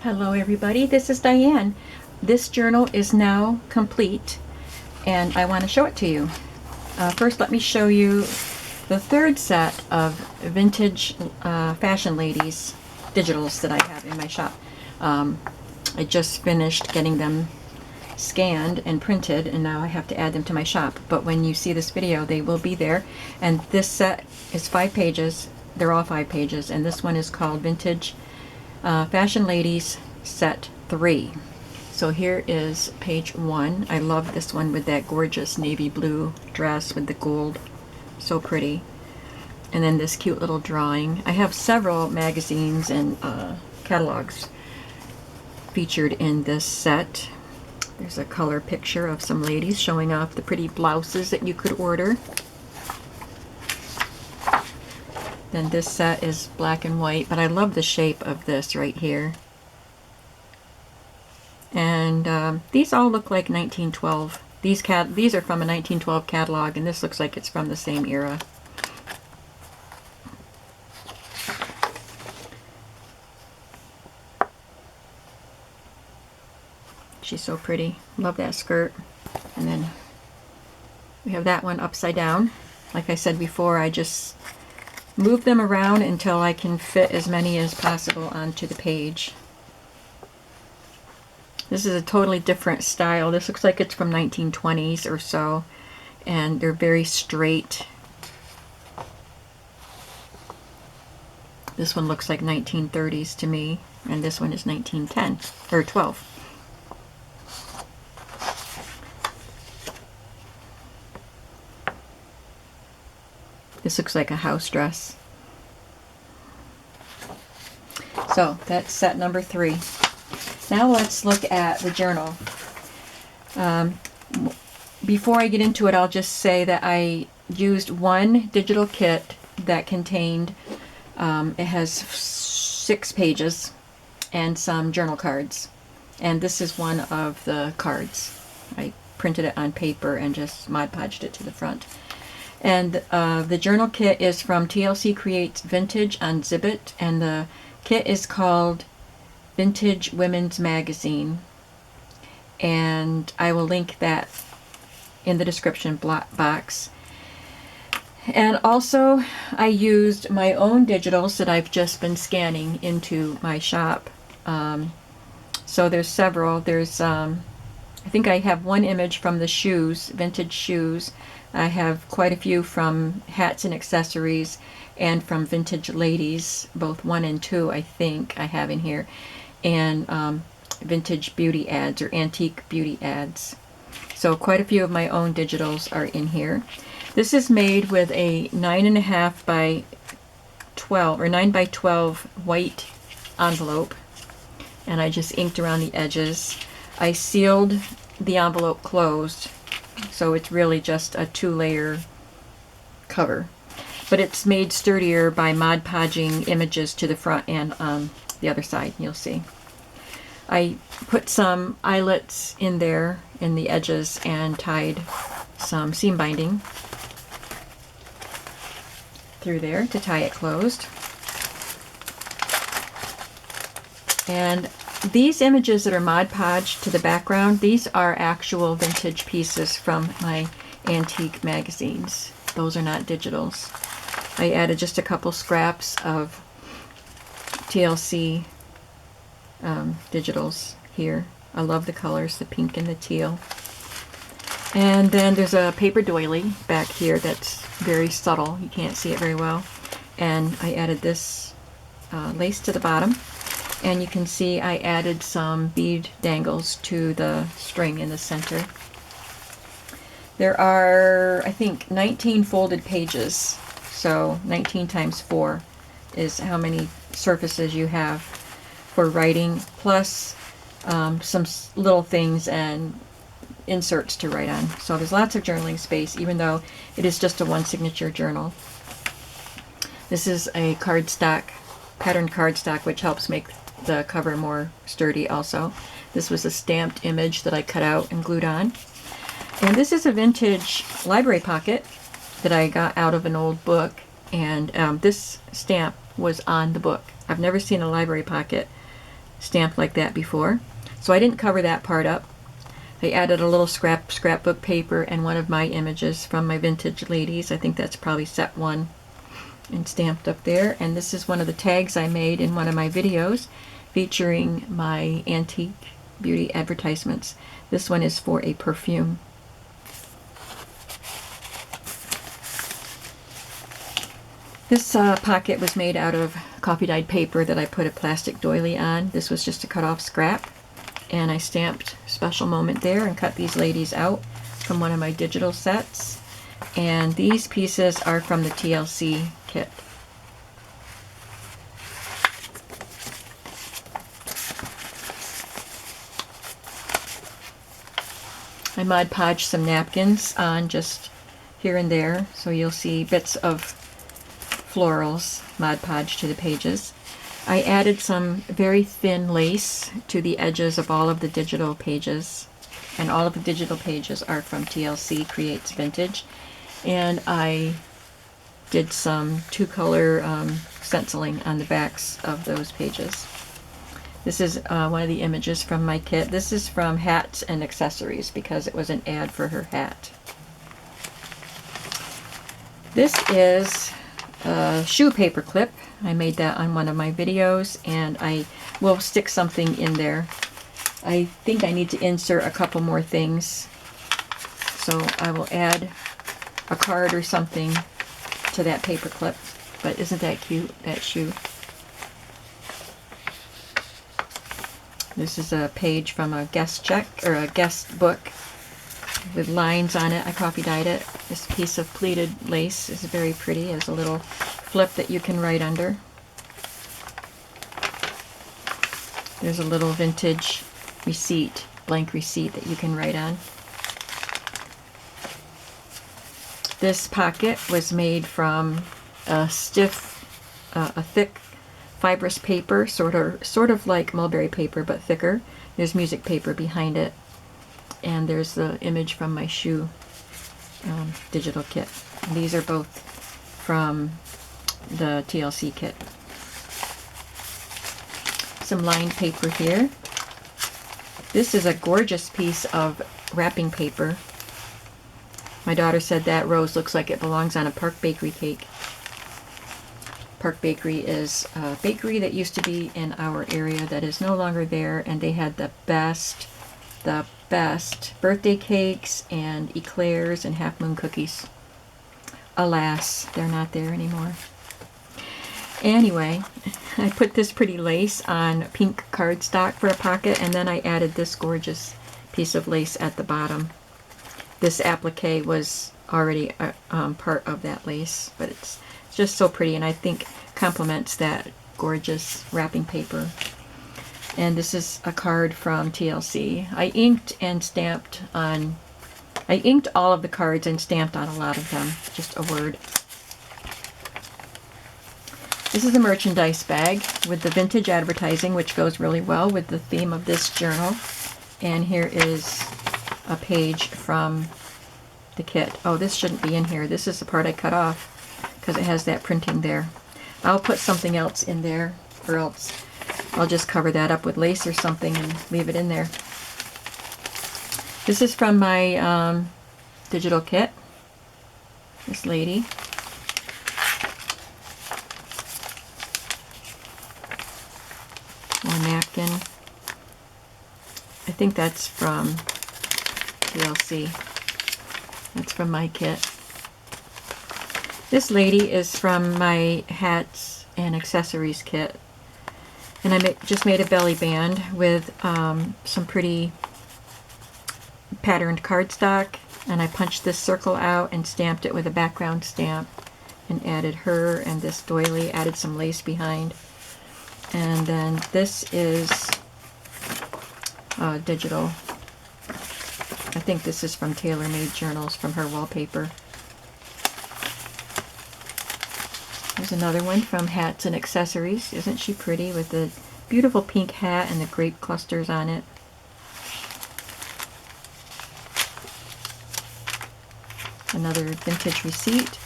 Hello everybody, this is Diane. This journal is now complete and I want to show it to you. First let me show you the third set of vintage fashion ladies digitals that I have in my shop. I just finished getting them scanned and printed and now I have to add them to my shop, but when you see this video they will be there. And this set is 5 pages. They're all 5 pages, and this one is called Vintage Fashion Ladies Set 3. So here is page 1. I love this one with that gorgeous navy blue dress with the gold. So pretty. And then this cute little drawing. I have several magazines and catalogs featured in this set. There's a color picture of some ladies showing off the pretty blouses that you could order. Then this set is black and white, but I love the shape of this right here. And these all look like 1912. These are from a 1912 catalog, and this looks like it's from the same era. She's so pretty. Love that skirt. And then we have that one upside down. Like I said before, I just move them around until I can fit as many as possible onto the page. This is a totally different style. This looks like it's from 1920s or so, and they're very straight. This one looks like 1930s to me, and this one is 1910 or 12. This looks like a house dress. So that's set number 3. Now let's look at the journal. Before I get into it, I'll just say that I used one digital kit that contained, it has 6 pages and some journal cards. And this is one of the cards. I printed it on paper and just Mod Podged it to the front. And the journal kit is from TlcCreatesVintage on Zibbit, and the kit is called Vintage Women's Magazine, and I will link that in the description box. And also I used my own digitals that I've just been scanning into my shop. So there's several. There's I think I have one image from the shoes, vintage shoes. I have quite a few from hats and accessories, and from vintage ladies, both 1 and 2 I think I have in here, and vintage beauty ads or antique beauty ads. So quite a few of my own digitals are in here. This is made with a 9.5 by 12 or 9 by 12 white envelope, and I just inked around the edges. I sealed the envelope closed, so it's really just a 2-layer cover. But it's made sturdier by Mod Podging images to the front and on the other side, you'll see. I put some eyelets in there in the edges and tied some seam binding through there to tie it closed. And these images that are Mod Podged to the background, these are actual vintage pieces from my antique magazines. Those are not digitals. I added just a couple scraps of TLC digitals here. I love the colors, the pink and the teal. And then there's a paper doily back here that's very subtle. You can't see it very well. And I added this lace to the bottom. And you can see I added some bead dangles to the string in the center. There are, I think, 19 folded pages. So 19 times 4 is how many surfaces you have for writing, plus some little things and inserts to write on. So there's lots of journaling space, even though it is just a 1 signature journal. This is a cardstock, patterned cardstock, which helps make the cover more sturdy also. This was a stamped image that I cut out and glued on. And this is a vintage library pocket that I got out of an old book, and this stamp was on the book. I've never seen a library pocket stamped like that before. So I didn't cover that part up. I added a little scrapbook paper and one of my images from my vintage ladies. I think that's probably set 1, and stamped up there. And this is one of the tags I made in one of my videos featuring my antique beauty advertisements. This one is for a perfume. This pocket was made out of coffee dyed paper that I put a plastic doily on. This was just a cut off scrap, and I stamped Special Moment there and cut these ladies out from one of my digital sets. And these pieces are from the TLC kit. I Mod Podged some napkins on just here and there, so you'll see bits of florals Mod Podged to the pages. I added some very thin lace to the edges of all of the digital pages, and all of the digital pages are from TlcCreatesVintage. And I did some 2-color stenciling on the backs of those pages. This is one of the images from my kit. This is from Hats and Accessories because it was an ad for her hat. This is a shoe paper clip. I made that on one of my videos, and I will stick something in there. I think I need to insert a couple more things, so I will add a card or something to that paper clip. But isn't that cute, that shoe? This is a page from a guest check, or a guest book with lines on it. I coffee dyed it. This piece of pleated lace is very pretty. It has a little flip that you can write under. There's a little vintage receipt, blank receipt that you can write on. This pocket was made from a thick fibrous paper, sort of like mulberry paper, but thicker. There's music paper behind it, and there's the image from my shoe digital kit. And these are both from the TLC kit. Some lined paper here. This is a gorgeous piece of wrapping paper. My daughter said that rose looks like it belongs on a Park Bakery cake. Park Bakery is a bakery that used to be in our area that is no longer there, and they had the best birthday cakes and eclairs and half moon cookies. Alas, they're not there anymore. Anyway, I put this pretty lace on pink cardstock for a pocket, and then I added this gorgeous piece of lace at the bottom. This applique was already part of that lace, but it's just so pretty, and I think complements that gorgeous wrapping paper. And this is a card from TLC. I inked all of the cards and stamped on a lot of them, just a word. This is a merchandise bag with the vintage advertising, which goes really well with the theme of this journal. And here is a page from the kit. Oh, this shouldn't be in here. This is the part I cut off because it has that printing there. I'll put something else in there, or else I'll just cover that up with lace or something and leave it in there. This is from my digital kit. This lady. More napkin. I think that's from TLC. That's from my kit. This lady is from my Hats and Accessories kit. And I just made a belly band with some pretty patterned cardstock. And I punched this circle out and stamped it with a background stamp. And added her and this doily, added some lace behind. And then this is digital. I think this is from Tailor Made Journals, from her wallpaper. There's another one from Hats and Accessories. Isn't she pretty, with the beautiful pink hat and the grape clusters on it? Another vintage receipt.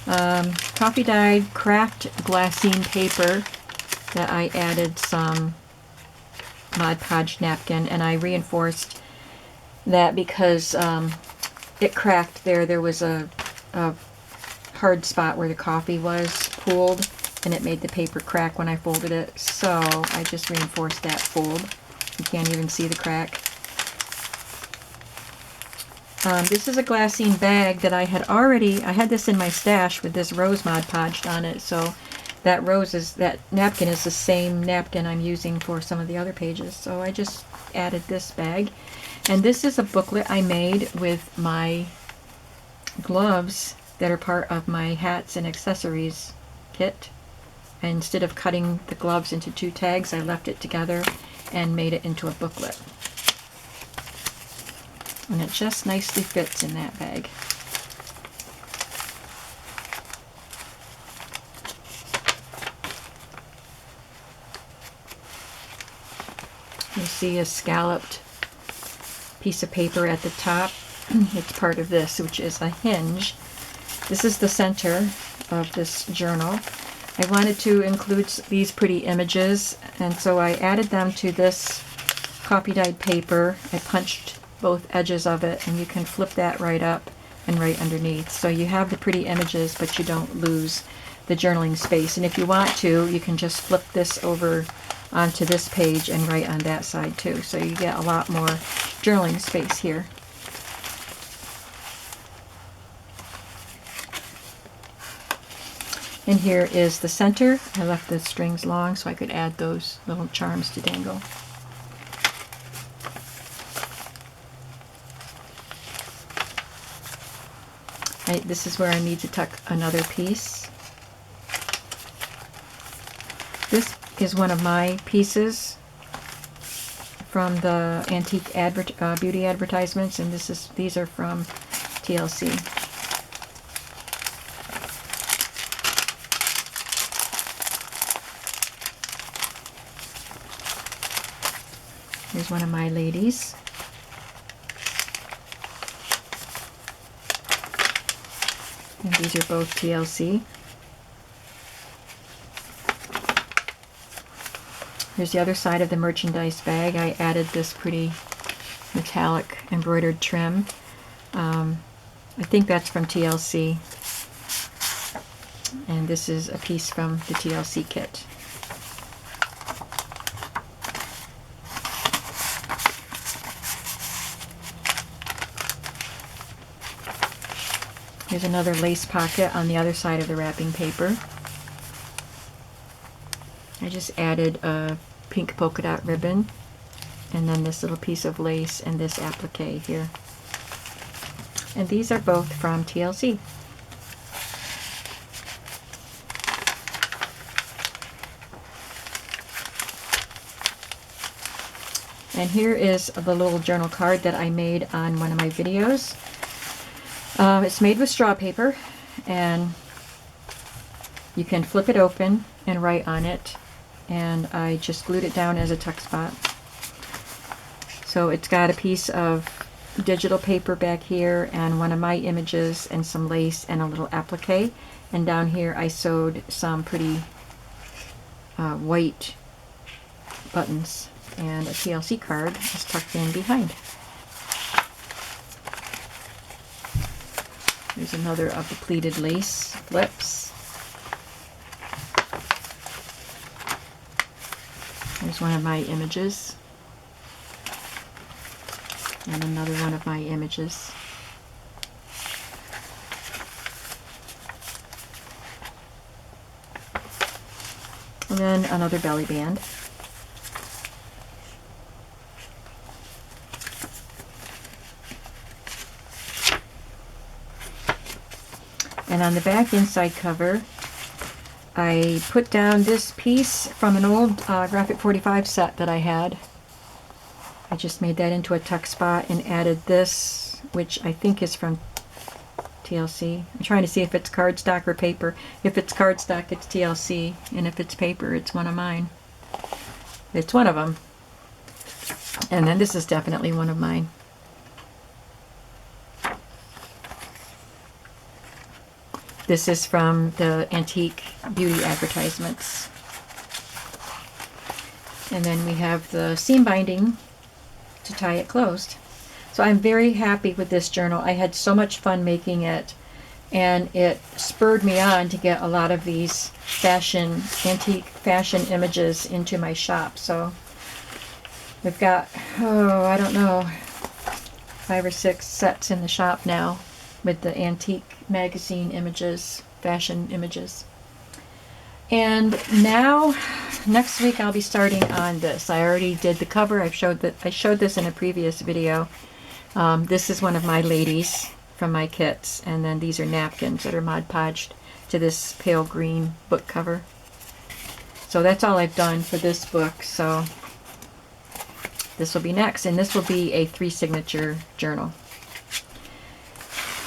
Coffee dyed craft glassine paper that I added some Mod Podge napkin, and I reinforced that because it cracked there. There was a hard spot where the coffee was pooled, and it made the paper crack when I folded it. So I just reinforced that fold. You can't even see the crack. This is a glassine bag that I had this in my stash with this rose Mod Podged on it, so that napkin is the same napkin I'm using for some of the other pages. So I just added this bag. And this is a booklet I made with my gloves that are part of my hats and accessories kit. And instead of cutting the gloves into 2 tags, I left it together and made it into a booklet. And it just nicely fits in that bag. You see a scalloped piece of paper at the top. It's part of this, which is a hinge. This is the center of this journal. I wanted to include these pretty images, and so I added them to this coffee dyed paper. I punched both edges of it, and you can flip that right up and right underneath. So you have the pretty images, but you don't lose the journaling space. And if you want to, you can just flip this over onto this page and write on that side too. So you get a lot more journaling space here. And here is the center. I left the strings long so I could add those little charms to dangle. This is where I need to tuck another piece. This is one of my pieces from the antique beauty advertisements, and these are from TLC. Here's one of my ladies. And these are both TLC. Here's the other side of the merchandise bag. I added this pretty metallic embroidered trim. I think that's from TLC. And this is a piece from the TLC kit. Here's another lace pocket on the other side of the wrapping paper. I just added a pink polka dot ribbon, and then this little piece of lace and this applique here. And these are both from TLC. And here is the little journal card that I made on one of my videos. It's made with straw paper, and you can flip it open and write on it, and I just glued it down as a tuck spot. So it's got a piece of digital paper back here and one of my images and some lace and a little applique, and down here I sewed some pretty white buttons, and a TLC card is tucked in behind. There's another of the pleated lace flips. There's one of my images. And another one of my images. And then another belly band. And on the back inside cover, I put down this piece from an old Graphic 45 set that I had. I just made that into a tuck spot and added this, which I think is from TLC. I'm trying to see if it's cardstock or paper. If it's cardstock, it's TLC, and if it's paper, it's one of mine. It's one of them. And then this is definitely one of mine. This is from the antique beauty advertisements. And then we have the seam binding to tie it closed. So I'm very happy with this journal. I had so much fun making it, and it spurred me on to get a lot of these antique fashion images into my shop. So we've got, I don't know, 5 or 6 sets in the shop now with the antique magazine images, fashion images. And now, next week I'll be starting on this. I already did the cover. I showed this in a previous video. This is one of my ladies from my kits, and then these are napkins that are Mod Podged to this pale green book cover. So that's all I've done for this book. So this will be next, and this will be a 3 signature journal.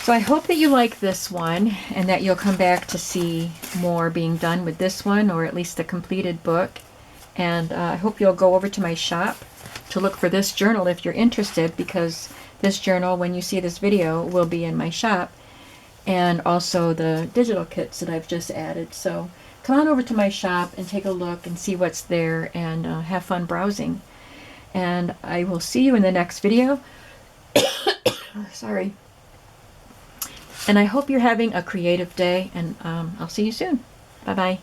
So I hope that you like this one, and that you'll come back to see more being done with this one, or at least the completed book. And I hope you'll go over to my shop to look for this journal if you're interested, because this journal, when you see this video, will be in my shop, and also the digital kits that I've just added. So come on over to my shop and take a look and see what's there, and have fun browsing. And I will see you in the next video. Sorry. And I hope you're having a creative day, and I'll see you soon. Bye-bye.